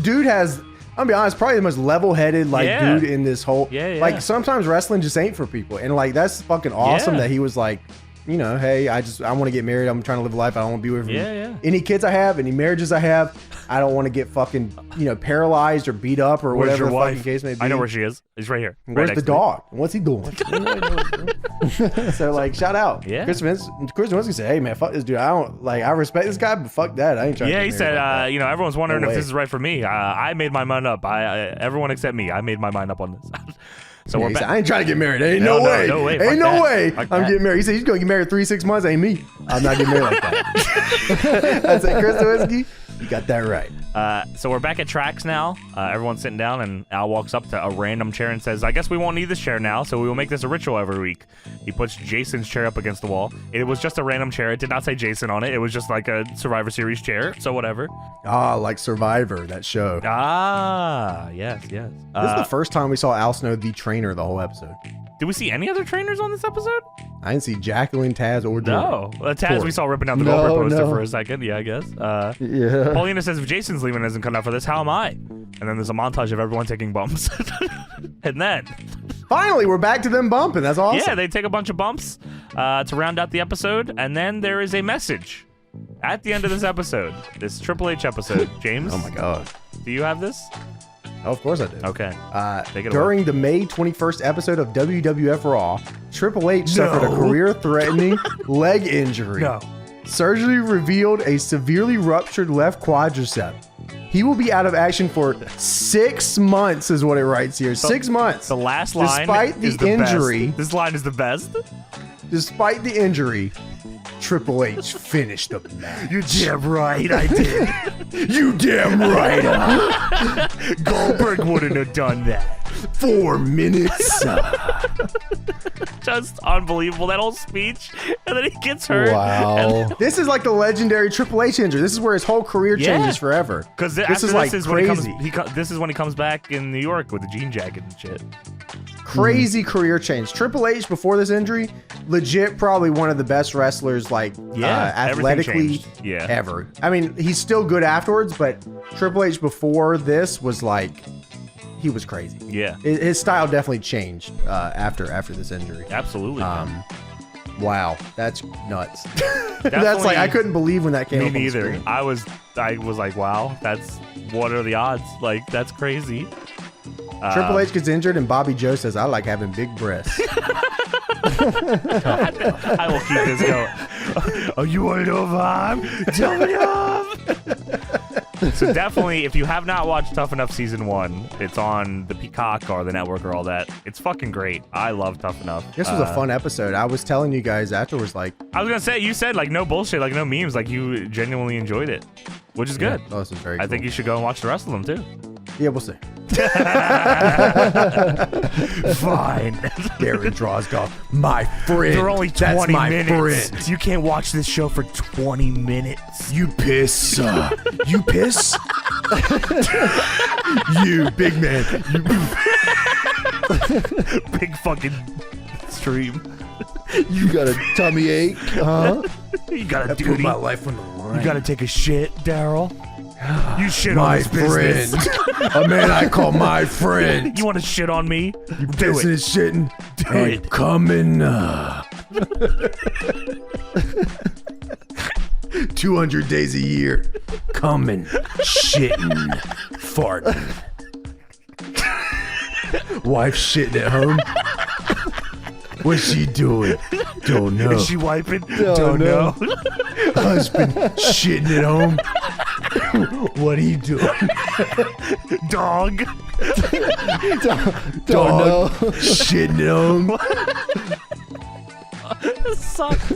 Dude has, I'm gonna be honest, probably the most level-headed Yeah. dude in this whole. Yeah. Like, sometimes wrestling just ain't for people. And, like, that's fucking awesome Yeah. that he was like, hey, I want to get married. I'm trying to live a life. I don't want to be away from Yeah. any kids I have, any marriages I have. I don't want to get fucking, paralyzed or beat up or Where's whatever your the wife? fucking case may be. I know where she is. It's right here. Where's right the next to me. dog? What's he doing? So, like, shout out. Yeah. Chris Nowinski said, hey, man, fuck this dude. I respect this guy, but fuck that. I ain't trying to Yeah, get he married said, like that. everyone's wondering No if way. this is right for me. I made my mind up. Everyone except me. I made my mind up on this. So Yeah, we're he said, back. I ain't trying to get married. Ain't No, no, no, way. no way. Ain't Fuck no that. way. Fuck I'm that. getting married. He said he's going to get married 3-6 months. Ain't me. I'm not getting married like that. I said, Chris Nowinski, you got that right. So we're back at tracks now. Everyone's sitting down, and Al walks up to a random chair and says, I guess we won't need this chair now, so we will make this a ritual every week. He puts Jason's chair up against the wall. It was just a random chair. It did not say Jason on it. It was just like a Survivor Series chair, so whatever. Like Survivor, that show. Yes. This is the first time we saw Al Snow, the trainer, the whole episode. Did we see any other trainers on this episode? I didn't see Jacqueline, Taz, or Jordan. No. Taz, Corey. we saw ripping down the No, Goldberg poster no. for a second. Yeah, I guess. Yeah. Paulina says, if Jason's leaving and isn't cut out for this, how am I? And then there's a montage of everyone taking bumps. And then, Finally, we're back to them bumping. That's awesome. yeah, they take a bunch of bumps to round out the episode. And then there is a message at the end of this episode, this Triple H episode. James, Oh, my God. do you have this? Oh, of course I do. Okay. Take it During the May 21st episode of WWF Raw, Triple H suffered a career-threatening leg injury. Surgery revealed a severely ruptured left quadricep. He will be out of action for 6 months, is what it writes here. 6 months. The last line Despite the is the injury, best. This line is the best. despite the injury, Triple H finished the match. You're damn right I did. You damn right. Goldberg wouldn't have done that. 4 minutes. Just unbelievable, that whole speech. And then he gets hurt. Wow. This is like the legendary Triple H injury. This is where his whole career Yeah. changes forever. Because this after is like this is when he crazy. comes. This is when he comes back in New York with the jean jacket and shit. Crazy career change. Triple H before this injury, legit probably one of the best wrestlers, like Yeah, everything athletically changed. Yeah. ever. I mean, he's still good afterwards, but Triple H before this was like, he was crazy. Yeah, His style definitely changed after this injury. absolutely. Wow, that's nuts. That's Definitely- like, I couldn't believe when that came Me up on the neither. screen. I was like, wow, what are the odds? Like, that's crazy. Triple H gets injured, and Bobby Joe says, I like having big breasts. I will keep this going. Oh, you want to know if I'm tough enough? So definitely, if you have not watched Tough Enough Season 1, it's on the Peacock or the network or all that. It's fucking great. I love Tough Enough. This was a fun episode. I was telling you guys afterwards, like, I was going to say, you said, like, no bullshit, like, no memes. Like, you genuinely enjoyed it, which is good. oh, this is very I cool. think you should go and watch the rest of them, too. Yeah, we'll see. Fine. Darren Drozdov, my friend. They're only That's 20 my minutes. friend. You can't watch this show for 20 minutes. You piss. You piss? You big man. Big fucking stream. You got a tummy ache, huh? You got I a put duty. my life on the line. You gotta take a shit, Daryl. You shit My on his friend. business. A man I call my friend. You want to shit on me? You do it. Business shitting. I'm coming. 200 days a year. Coming. Shitting. Farting. Wife shitting at home. What's she doing? Don't know. Is she wiping? Don't know. Husband shitting at home. What are you doing? Dog. Don't know. Shitting at home. This sucks.